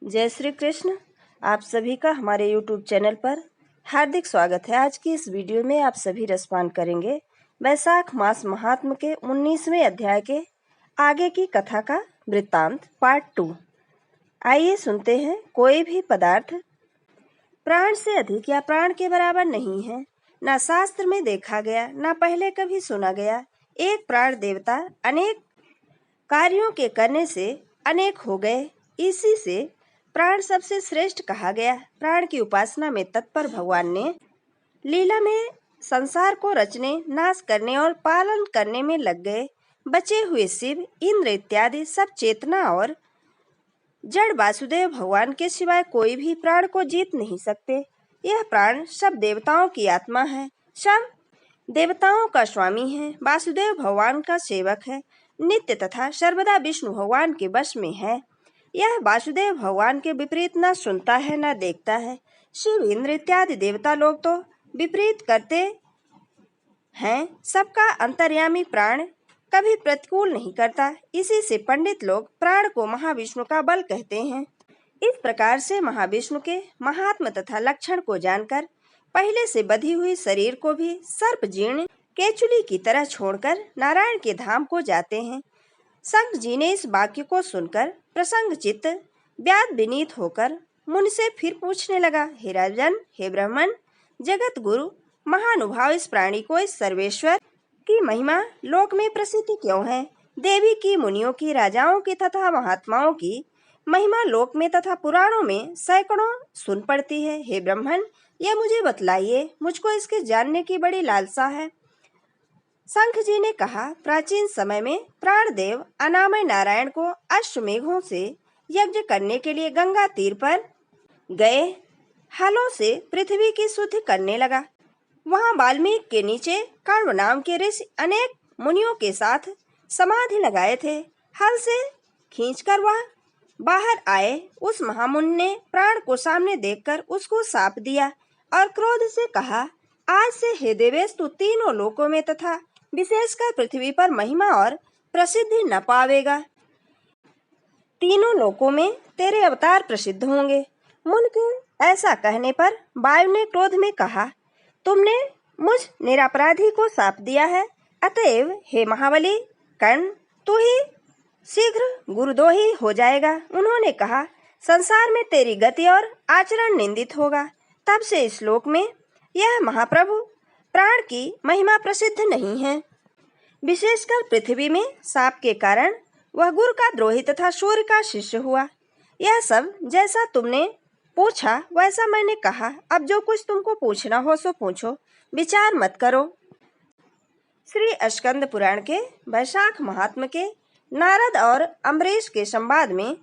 जय श्री कृष्ण। आप सभी का हमारे YouTube चैनल पर हार्दिक स्वागत है। आज की इस वीडियो में आप सभी रसपान करेंगे वैशाख मास महात्म के 19वें अध्याय के आगे की कथा का वृत्तांत पार्ट 2। आइए सुनते हैं। कोई भी पदार्थ प्राण से अधिक या प्राण के बराबर नहीं है, ना शास्त्र में देखा गया, ना पहले कभी सुना गया। एक प्राण देवता अनेक कार्यों के करने से अनेक हो गए, इसी से प्राण सबसे श्रेष्ठ कहा गया। प्राण की उपासना में तत्पर भगवान ने लीला में संसार को रचने, नाश करने और पालन करने में लग गए। बचे हुए शिव, इंद्र इत्यादि सब चेतना और जड़ वासुदेव भगवान के सिवाय कोई भी प्राण को जीत नहीं सकते। यह प्राण सब देवताओं की आत्मा है, सब देवताओं का स्वामी है, वासुदेव भगवान का सेवक है, नित्य तथा सर्वदा विष्णु भगवान के वश में है। यह वासुदेव भगवान के विपरीत न सुनता है न देखता है। शिव, इंद्र इत्यादि देवता लोग तो विपरीत करते हैं। सबका अंतर्यामी प्राण कभी प्रतिकूल नहीं करता। इसी से पंडित लोग प्राण को महाविष्णु का बल कहते हैं। इस प्रकार से महाविष्णु के महात्म तथा लक्षण को जानकर पहले से बधी हुई शरीर को भी सर्प जीर्ण केचुली की तरह छोड़कर नारायण के धाम को जाते हैं। संत जी ने इस वाक्य को सुनकर प्रसंग चित्त व्याध विनीत होकर मुनि से फिर पूछने लगा, हे राजन, हे ब्राह्मण, जगत गुरु महानुभाव, इस प्राणी को, इस सर्वेश्वर की महिमा लोक में प्रसिद्ध क्यों है? देवी की, मुनियों की, राजाओं की तथा महात्माओं की महिमा लोक में तथा पुराणों में सैकड़ों सुन पड़ती है। हे ब्राह्मण, यह मुझे बतलाइए, मुझको इसके जानने की बड़ी लालसा है। शंख जी ने कहा, प्राचीन समय में प्राणदेव अनामय नारायण को अश्वमेघों से यज्ञ करने के लिए गंगा तीर पर गए। हलों से पृथ्वी की शुद्धि करने लगा। वहां वाल्मीकि के नीचे कण्व नाम के ऋषि अनेक मुनियों के साथ समाधि लगाए थे। हल से खींचकर वह बाहर आए। उस महामुनि ने प्राण को सामने देखकर उसको शाप दिया और क्रोध से कहा, आज से हे देवेश, तू तीनों लोकों में तथा विशेषकर पृथ्वी पर महिमा और प्रसिद्धि न पावेगा। तीनों लोकों में तेरे अवतार प्रसिद्ध होंगे। मुनि के ऐसा कहने पर वायु ने क्रोध में कहा, तुमने मुझ निरपराधी को शाप दिया है, अतएव हे महाबली कर्ण, तू ही शीघ्र गुरुद्रोही हो जाएगा। उन्होंने कहा, संसार में तेरी गति और आचरण निंदित होगा। तब से इस श्लोक में यह महाप्रभु प्राण की महिमा प्रसिद्ध नहीं है। विशेषकर पृथ्वी में शाप के कारण वह गुरु का द्रोही तथा सूर्य का शिष्य हुआ। यह सब जैसा तुमने पूछा वैसा मैंने कहा। अब जो कुछ तुमको पूछना हो सो पूछो, विचार मत करो। श्री स्कंद पुराण के वैशाख महात्म के नारद और अम्बरीश के संवाद में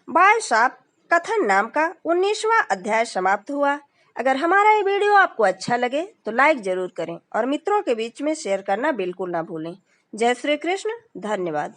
वायु शाप कथन नाम का 19वां अध्याय समाप्त हुआ। अगर हमारा ये वीडियो आपको अच्छा लगे तो लाइक जरूर करें और मित्रों के बीच में शेयर करना बिल्कुल ना भूलें। जय श्री कृष्ण। धन्यवाद।